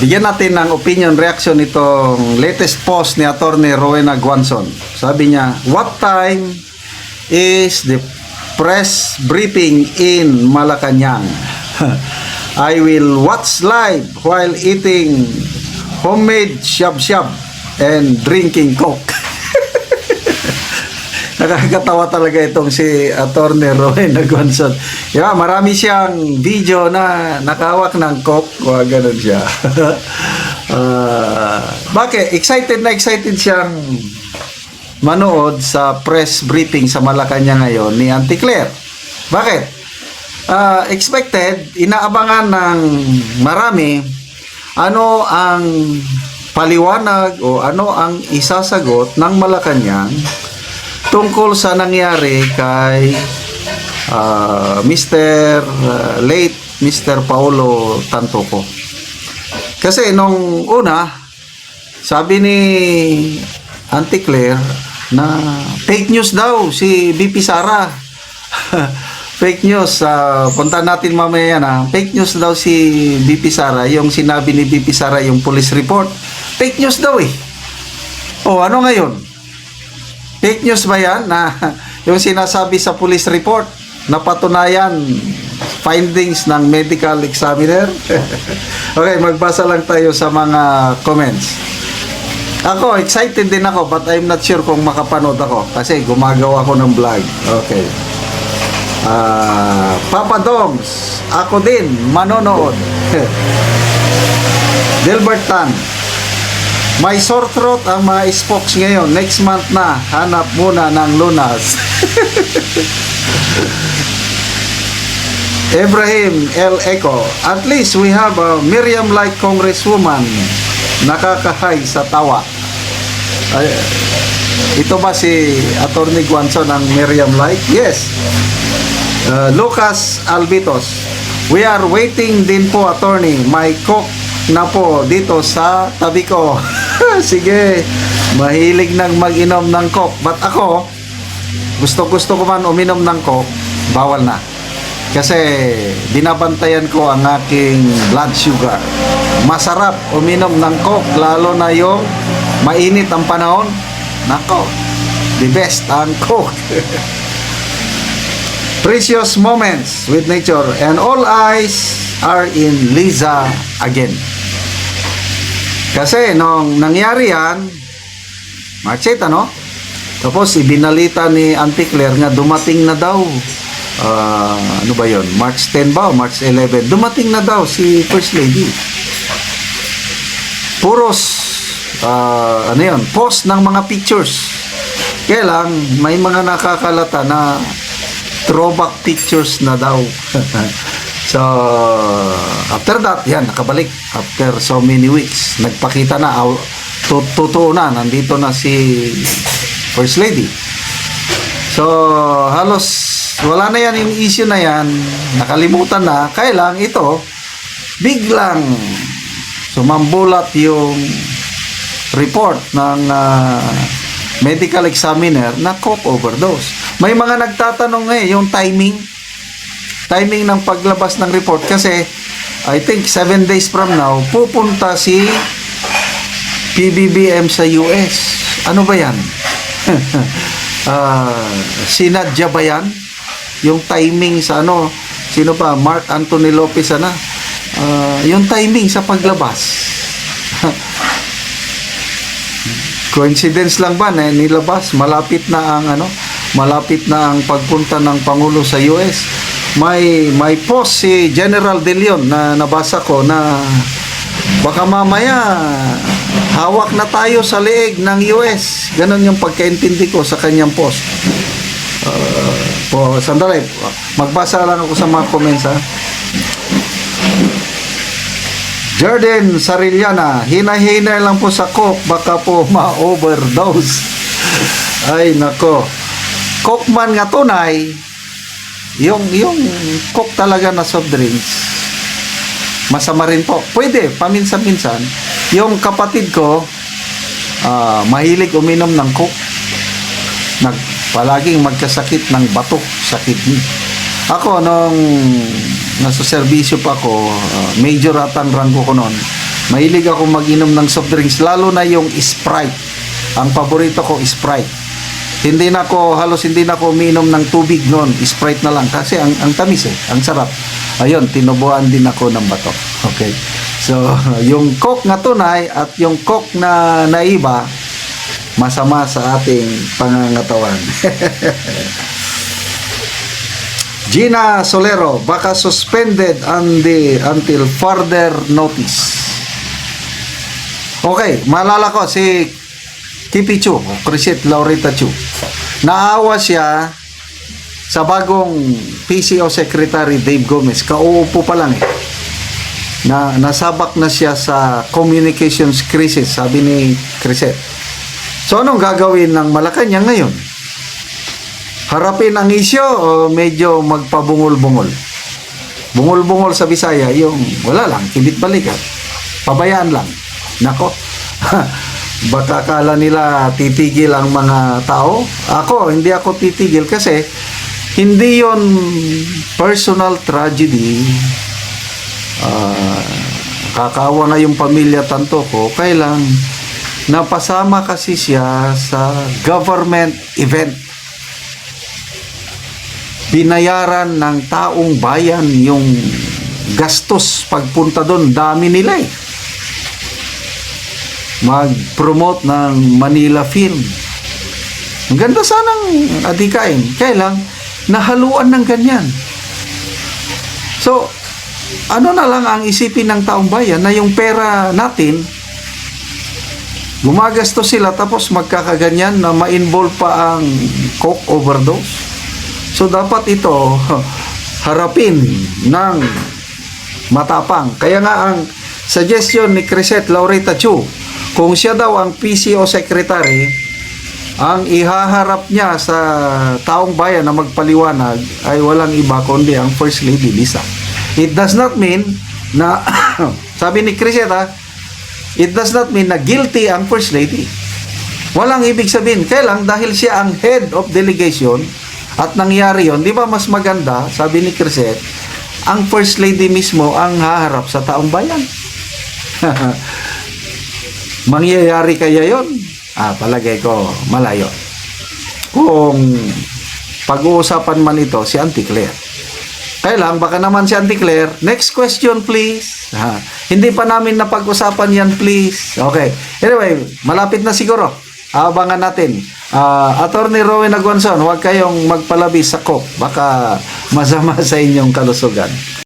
Bigyan natin ng opinion reaction itong latest post ni Attorney Rowena Guanzon. Sabi niya, what time is the press briefing in Malacanang? I will watch live while eating homemade shab-shab and drinking Coke. Nakakatawa talaga itong si Attorney Rowena Guanzon. Yeah, marami siyang video na nakahawak ng Coke. Ganun siya. Bakit? Excited na excited siyang manood sa press briefing sa Malacanang ngayon ni Auntie Claire. Bakit? Expected, inaabangan ng marami ano ang paliwanag o ano ang isasagot ng Malacanang tungkol sa nangyari kay late Mr. Paulo Tantoco. Kasi nung una, sabi ni Auntie Claire na fake news daw si BP Sara. Fake news. Punta natin mamaya na. Fake news daw si BP Sara. Yung sinabi ni BP Sara, yung police report. Fake news daw eh. O ano ngayon? Fake news ba yan na yung sinasabi sa police report na patunayan findings ng medical examiner? Okay, magbasa lang tayo sa mga comments. Ako, excited din ako but I'm not sure kung makapanood ako kasi gumagawa ako ng vlog. Okay. Papa Doms, ako din manonood. Delbert Tan, may sore throat ang mga spokes ngayon. Next month na, hanap muna ng lunas. Ibrahim L. Eco, at least we have a Miriam-like congresswoman. Nakakahay sa tawa. Ito ba si Attorney Guanzon ng Miriam-like? Yes. Lucas Albitos, we are waiting din po, Attorney. May cook na po dito sa tabi ko. Sige, mahilig nang mag-inom ng Coke. But ako, gusto ko man uminom ng Coke, bawal na. Kasi binabantayan ko ang aking blood sugar. Masarap uminom ng Coke, lalo na yung mainit ang panahon. Nako, the best ang Coke. Precious moments with nature and all eyes are in Liza again. Kasi nung nangyari yan, March 8, ano? Tapos ibinalita ni Auntie Claire nga dumating na daw. Ano ba yon? March 10 ba o March 11? Dumating na daw si First Lady. Puros, ano yun? Post ng mga pictures. Kaya lang, may mga nakakalata na throwback pictures na daw. So, after that, yan, nakabalik. After so many weeks, nagpakita na, totoo na, nandito na si First Lady. So, halos, wala na yan yung issue na yan, nakalimutan na, kaya lang ito, biglang sumambulat yung report ng medical examiner na coke overdose. May mga nagtatanong yung timing ng paglabas ng report kasi I think 7 days from now pupunta si PBBM sa US. Ano ba yan? Sinadya ba yan? Yung timing sa ano, sino pa? Mark Anthony Lopez yung timing sa paglabas. Coincidence lang ba na nilabas? Malapit na ang pagpunta ng Pangulo sa US. May post si General De Leon na nabasa ko na baka mamaya hawak na tayo sa leeg ng US. Ganon yung pagkaintindi ko sa kanyang post. Sandali, magbasa lang ako sa mga comments ha. Jordan Sariliana, hinahinay lang po sa Coke, baka po ma-overdose. Ay nako, Coke man nga tunay, yung Coke talaga na soft drinks, masama rin po. Pwede, paminsan-minsan. Yung kapatid ko, mahilig uminom ng Coke. Palaging magkasakit ng batok sa kidney. Ako, nung nasa serbisyo pa ako, major at ang ranggo ko noon, Mahilig ako mag-inom ng soft drinks, lalo na yung Sprite. Ang paborito ko, Sprite. Hindi na ako uminom ng tubig noon. Sprite na lang. Kasi ang tamis ang sarap. Ayun, tinubuan din ako ng bato. Okay. So, yung Coke na tunay at yung Coke na naiba, masama sa ating pangangatawan. Gina Solero, baka suspended until further notice. Okay, maalala ko si Kipi Chu, Crisette Laurita Chu. Naawa siya sa bagong PCO Secretary Dave Gomez. Kauupo pa lang nasabak na siya sa communications crisis, sabi ni Crisette. So anong gagawin ng Malacanang ngayon? Harapin ang isyo o medyo magpabungol-bungol? Bungol-bungol sa Bisaya, yung wala lang, kibit balikat. Pabayaan lang. Nako, baka akala nila titigil ang mga tao. Hindi ako titigil kasi hindi yon personal tragedy. Kakawa na yung pamilya tanto ko. Kailang napasama kasi siya sa government event. Binayaran ng taong bayan yung gastos pagpunta doon. Dami nila mag-promote ng Manila Film. Ang ganda sanang adikain. Kaya lang, nahaluan ng ganyan. So, ano na lang ang isipin ng taong bayan na yung pera natin, gumagasto sila tapos magkakaganyan na ma-involve pa ang coke overdose. So, dapat ito harapin ng matapang. Kaya nga ang suggestion ni Crisette Laurita Chu, kung siya daw ang PCO Secretary, ang ihaharap niya sa taong bayan na magpaliwanag ay walang iba kundi ang First Lady Lisa. It does not mean na, sabi ni Crisette, it does not mean na guilty ang First Lady. Walang ibig sabihin. Kaya lang, dahil siya ang head of delegation at nangyari yon, di ba mas maganda, sabi ni Crisette, ang First Lady mismo ang haharap sa taong bayan. Mangyayari kaya yon? Palagay ko malayo. Kung pag-uusapan man ito si Auntie Claire. Kaya lang, baka naman si Auntie Claire, next question please. Hindi pa namin napag-usapan yan please. Okay. Anyway, malapit na siguro. Abangan natin. Attorney Rowan Aguanzon, huwag kayong magpalabis sa coke. Baka masama sa inyong kalusugan.